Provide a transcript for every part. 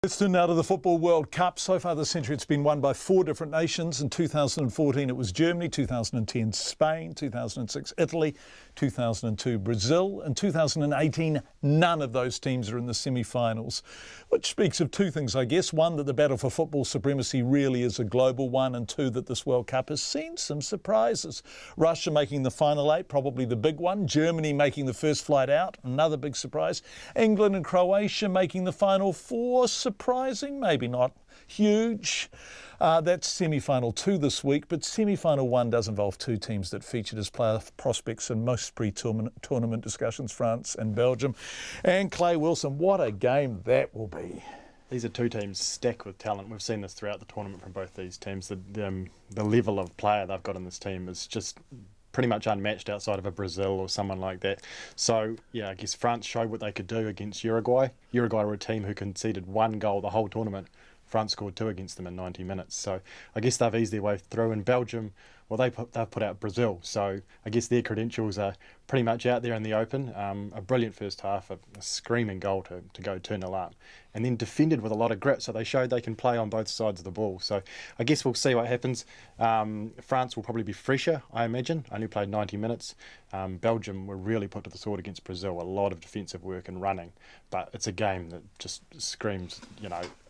Let's turn now to the Football World Cup. So far this century, it's been won by 4 different nations. In 2014, it was Germany. 2010, Spain. 2006, Italy. 2002, Brazil. In 2018, none of those teams are in the semi-finals, which speaks of 2 things, I guess. 1, that the battle for football supremacy really is a global one, and 2, that this World Cup has seen some surprises. Russia making the final 8, probably the big one. Germany making the first flight out, another big surprise. England and Croatia making the final 4, surprising, maybe not huge. That's semi-final 2 this week, but semi-final 1 does involve 2 teams that featured as player prospects in most pre-tournament discussions, France and Belgium. And Clay Wilson, what a game that will be. These are 2 teams stacked with talent. We've seen this throughout the tournament from both these teams. The level of player they've got in this team is just pretty much unmatched outside of a Brazil or someone like that. So, yeah, I guess France showed what they could do against Uruguay. Uruguay were a team who conceded 1 goal the whole tournament. France scored 2 against them in 90 minutes. So I guess they've eased their way through. In Belgium, well, they've put out Brazil. So I guess their credentials are pretty much out there in the open. A brilliant first half, a screaming goal to go 2-0 up. And then defended with a lot of grit. So they showed they can play on both sides of the ball. So I guess we'll see what happens. France will probably be fresher, I imagine. Only played 90 minutes. Belgium were really put to the sword against Brazil. A lot of defensive work and running. But it's a game that just screams,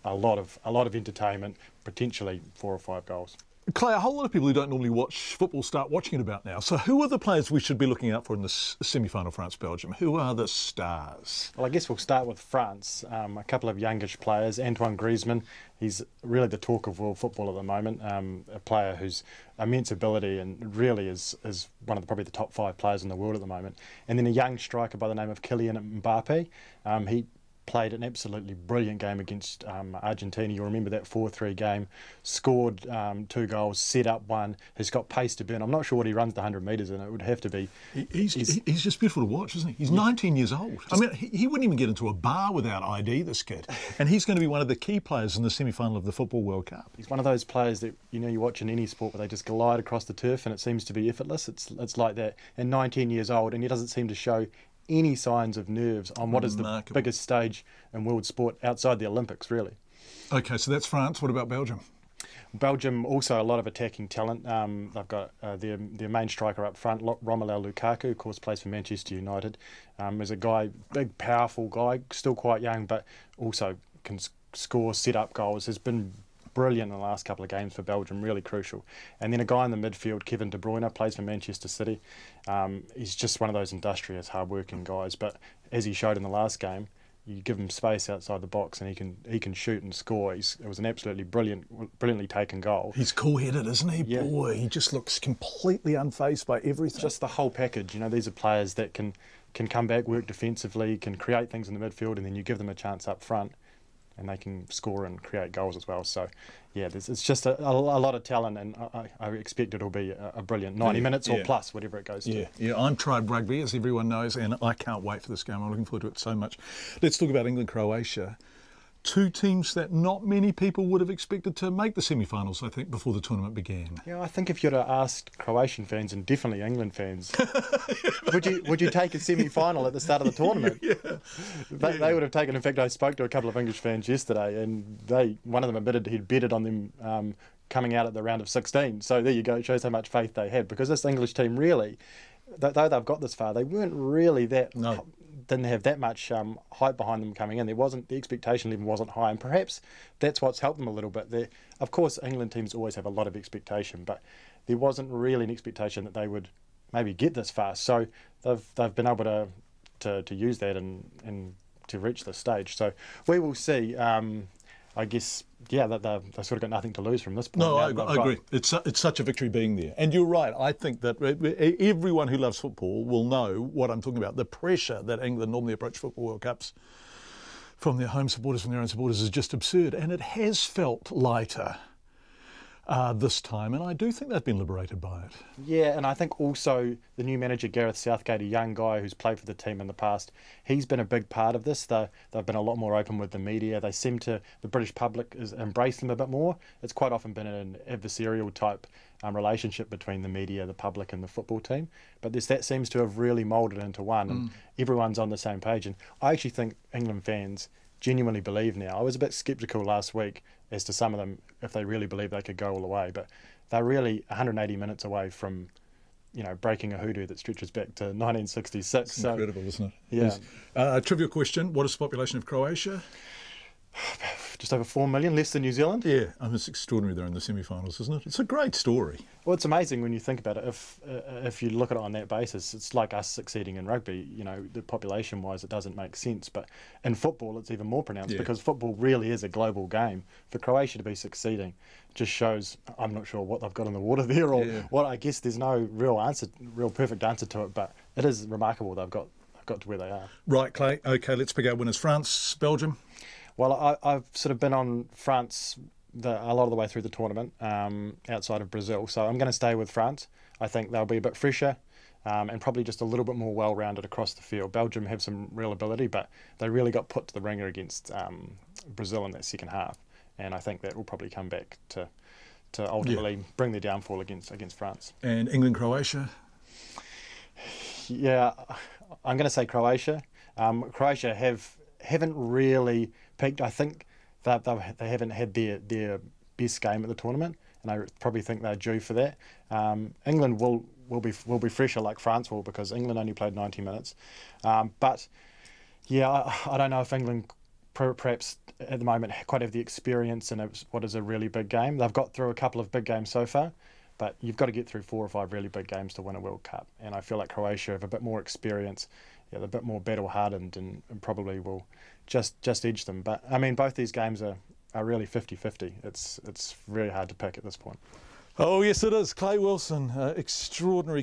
a lot of entertainment, potentially 4 or 5 goals. Clay, a whole lot of people who don't normally watch football start watching it about now. So who are the players we should be looking out for in the semi-final France-Belgium? Who are the stars? Well, I guess we'll start with France. A couple of youngish players. Antoine Griezmann, he's really the talk of world football at the moment. A player who's immense ability and really is one of probably the top 5 players in the world at the moment. And then a young striker by the name of Kylian Mbappe. He played an absolutely brilliant game against Argentina. You'll remember that 4-3 game. Scored 2 goals, set up 1. He's got pace to burn. I'm not sure what he runs the 100 metres in. It would have to be. He's just beautiful to watch, isn't he? He's 19 years old. I mean, he wouldn't even get into a bar without ID, this kid. And he's going to be one of the key players in the semi-final of the Football World Cup. He's one of those players that, you watch in any sport where they just glide across the turf and it seems to be effortless. It's like that. And 19 years old, and he doesn't seem to show any signs of nerves on what is the biggest stage in world sport outside the Olympics, really. OK, so that's France. What about Belgium? Belgium, also a lot of attacking talent. They've got their main striker up front, Romelu Lukaku, of course, plays for Manchester United. Is a guy, big, powerful guy, still quite young, but also can score, set up goals. Has been brilliant in the last couple of games for Belgium, really crucial. And then a guy in the midfield, Kevin De Bruyne, plays for Manchester City. He's just one of those industrious, hard-working guys. But as he showed in the last game, you give him space outside the box and he can shoot and score. It was an absolutely brilliantly taken goal. He's cool-headed, isn't he? Yeah. Boy, he just looks completely unfazed by everything. Just the whole package. These are players that can come back, work defensively, can create things in the midfield, and then you give them a chance up front, and they can score and create goals as well. So, yeah, it's just a lot of talent, and I expect it'll be a brilliant 90 minutes or plus, whatever it goes to. Yeah, I'm tried rugby, as everyone knows, and I can't wait for this game. I'm looking forward to it so much. Let's talk about England-Croatia. 2 teams that not many people would have expected to make the semi-finals, I think, before the tournament began. Yeah, I think if you'd have asked Croatian fans and definitely England fans, would you take a semi-final at the start of the tournament? They would have taken. In fact, I spoke to a couple of English fans yesterday, and one of them admitted he'd betted on them coming out at the round of 16. So there you go. It shows how much faith they had, because this English team really, though they've got this far, they weren't really that. No. Didn't have that much hype behind them coming in. The expectation level wasn't high, and perhaps that's what's helped them a little bit. Of course, England teams always have a lot of expectation, but there wasn't really an expectation that they would maybe get this far. So they've been able to use that and to reach this stage. So we will see. I guess, yeah, they've sort of got nothing to lose from this point. No, I agree. It's such a victory being there. And you're right. I think that everyone who loves football will know what I'm talking about. The pressure that England normally approach Football World Cups from their home supporters and their own supporters is just absurd. And it has felt lighter this time, and I do think they've been liberated by it. Yeah, and I think also the new manager, Gareth Southgate, a young guy who's played for the team in the past, he's been a big part of this. They've been a lot more open with the media. The British public has embraced them a bit more. It's quite often been an adversarial type relationship between the media, the public and the football team. But that seems to have really moulded into one, and everyone's on the same page. And I actually think England fans genuinely believe now. I was a bit sceptical last week as to some of them, if they really believe they could go all the way, but they're really 180 minutes away from, breaking a hoodoo that stretches back to 1966. It's incredible, isn't it? Yeah. Trivia question, what is the population of Croatia? Just over 4 million, less than New Zealand. Yeah, it's extraordinary they're in the semi-finals, isn't it? It's a great story. Well, it's amazing when you think about it. If you look at it on that basis, it's like us succeeding in rugby. The population-wise, it doesn't make sense. But in football, it's even more pronounced because football really is a global game. For Croatia to be succeeding just shows, I'm not sure what they've got in the water there or what. I guess there's no real perfect answer to it, but it is remarkable they've got to where they are. Right, Clay. Okay, let's pick our winners. France, Belgium. Well, I've sort of been on France a lot of the way through the tournament, outside of Brazil. So I'm going to stay with France. I think they'll be a bit fresher and probably just a little bit more well-rounded across the field. Belgium have some real ability, but they really got put to the ringer against Brazil in that second half. And I think that will probably come back to ultimately bring their downfall against France. And England, Croatia? Yeah, I'm going to say Croatia. Croatia haven't really peaked. I think that they haven't had their best game at the tournament, and I probably think they're due for that. England will be fresher like France will, because England only played 90 minutes. But yeah, I don't know if England perhaps at the moment quite have the experience in what is a really big game. They've got through a couple of big games so far, but you've got to get through 4 or 5 really big games to win a World Cup. And I feel like Croatia have a bit more experience. They're a bit more battle-hardened and probably will just edge them. But, I mean, both these games are really 50-50. It's very hard to pick at this point. Oh, yes, it is. Clay Wilson, extraordinary